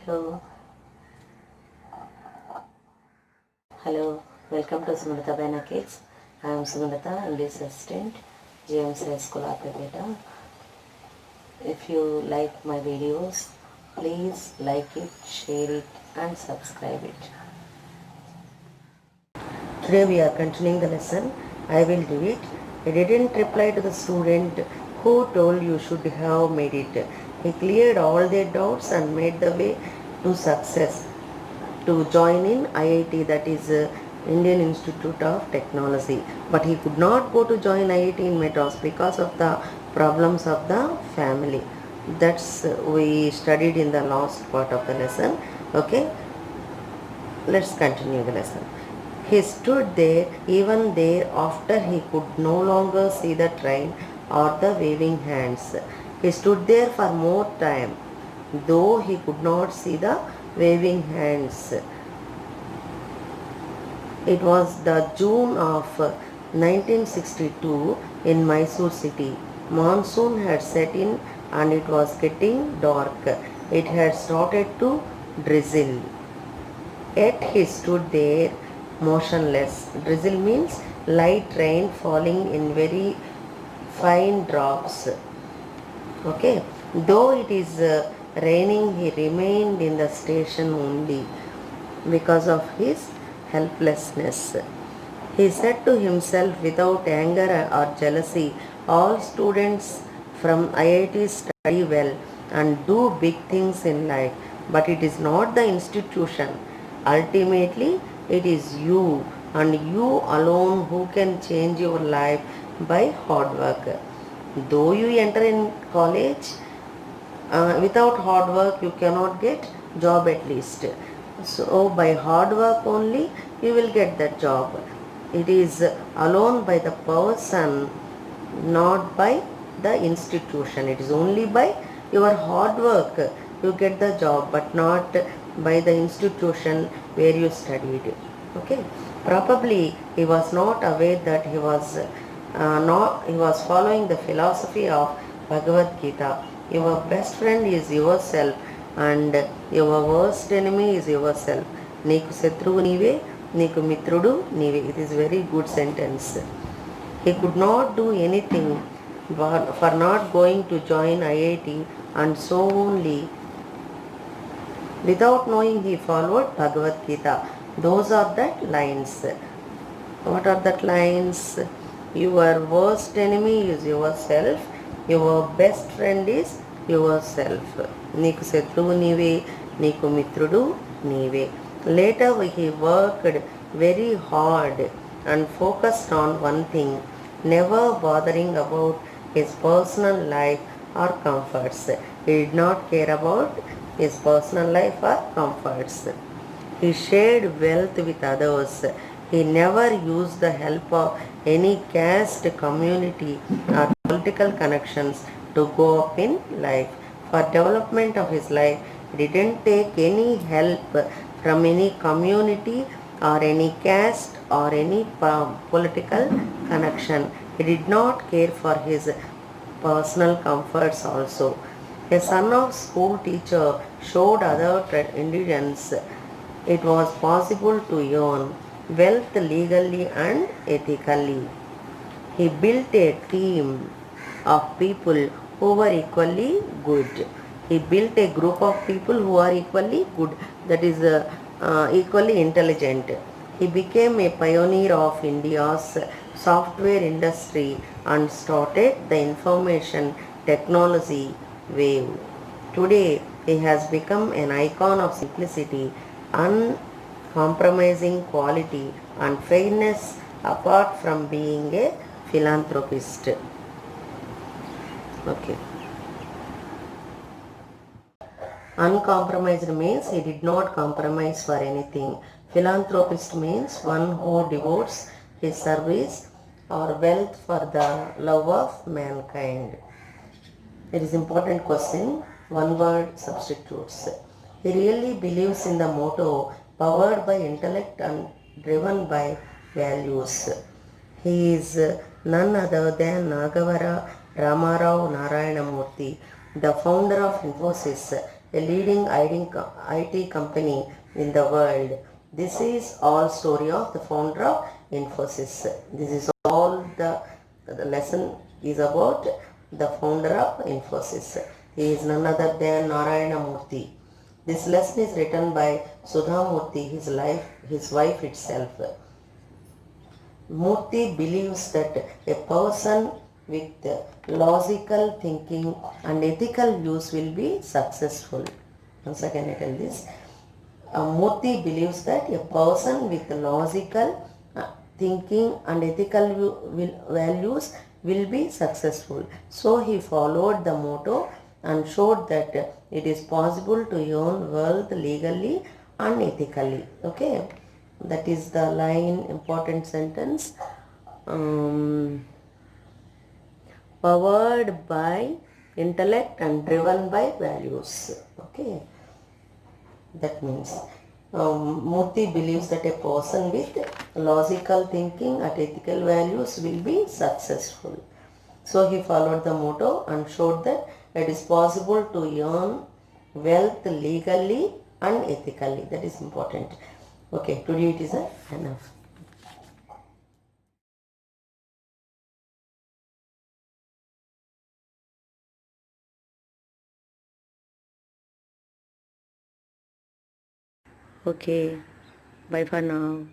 Hello, hello. Welcome to Sumrata Bena Kids. I am Sumrata, English assistant, James High School, Appalachia. If you like my videos, please like it, share it, and subscribe it. Today we are continuing the lesson. I will do it. I didn't reply to the student who told you should have made it. He cleared all their doubts and made the way to success to join in IIT, that is Indian Institute of Technology. But he could not go to join IIT in Madras because of the problems of the family. That's we studied in the last part of the lesson. Okay, let's continue the lesson. He stood there, even there, after he could no longer see the train or the waving hands. He stood there for more time, though he could not see the waving hands. It was the June of 1962 in Mysore city. Monsoon had set in and it was getting dark. It had started to drizzle. Yet he stood there motionless. Drizzle means light rain falling in very fine drops. Okay. Though it is raining, he remained in the station only because of his helplessness. He said to himself without anger or jealousy, all students from IIT study well and do big things in life, but it is not the institution. Ultimately, it is you and you alone who can change your life by hard work. Though you enter in college, without hard work you cannot get job at least. So by hard work only you will get that job. It is alone by the person, not by the institution. It is only by your hard work you get the job, but not by the institution where you studied. Okay. Probably he was not aware that he was following the philosophy of Bhagavad Gita. Your best friend is yourself and your worst enemy is yourself. Neeku Satruvu Neeve, Neeku Mitrudu Neeve. It is very good sentence. He could not do anything for not going to join IIT, and so only without knowing he followed Bhagavad Gita. Those are the lines. What are the lines? Your worst enemy is yourself. Your best friend is yourself. Neeku Satruvu Neeve, Neeku Mitrudu Neeve. Later he worked very hard and focused on one thing, never bothering about his personal life or comforts. He did not care about his personal life or comforts. He shared wealth with others. He never used the help of any caste, community or political connections to go up in life. For development of his life, he didn't take any help from any community or any caste or any political connection. He did not care for his personal comforts also. A son of school teacher showed other Indians it was possible to earn wealth legally and ethically. He built a team of people who were equally good. He built a group of people who are equally good, that is equally intelligent. He became a pioneer of India's software industry and started the information technology wave. Today, he has become an icon of simplicity, uncompromising quality and fairness apart from being a philanthropist. Okay. Uncompromised means he did not compromise for anything. Philanthropist means one who devotes his service or wealth for the love of mankind. It is important question. One word substitutes. He really believes in the motto powered by intellect and driven by values. He is none other than Nagavara Ramarao Narayanamurthy, the founder of Infosys, a leading IT company in the world. This is all story of the founder of Infosys. This is all the lesson is about the founder of Infosys. He is none other than Narayana Murthy. This lesson is written by Sudha Murthy, his wife itself. Murthy believes that a person with logical thinking and ethical views will be successful. Once again I tell this. Murthy believes that a person with logical thinking and ethical values will be successful. So he followed the motto and showed that it is possible to earn wealth legally and ethically. Okay, that is the line, important sentence. Powered by intellect and driven by values. Okay, that means Murthy believes that a person with logical thinking and ethical values will be successful. So he followed the motto and showed that it is possible to earn wealth legally and ethically. That is important. Okay, today it is enough. Okay, bye for now.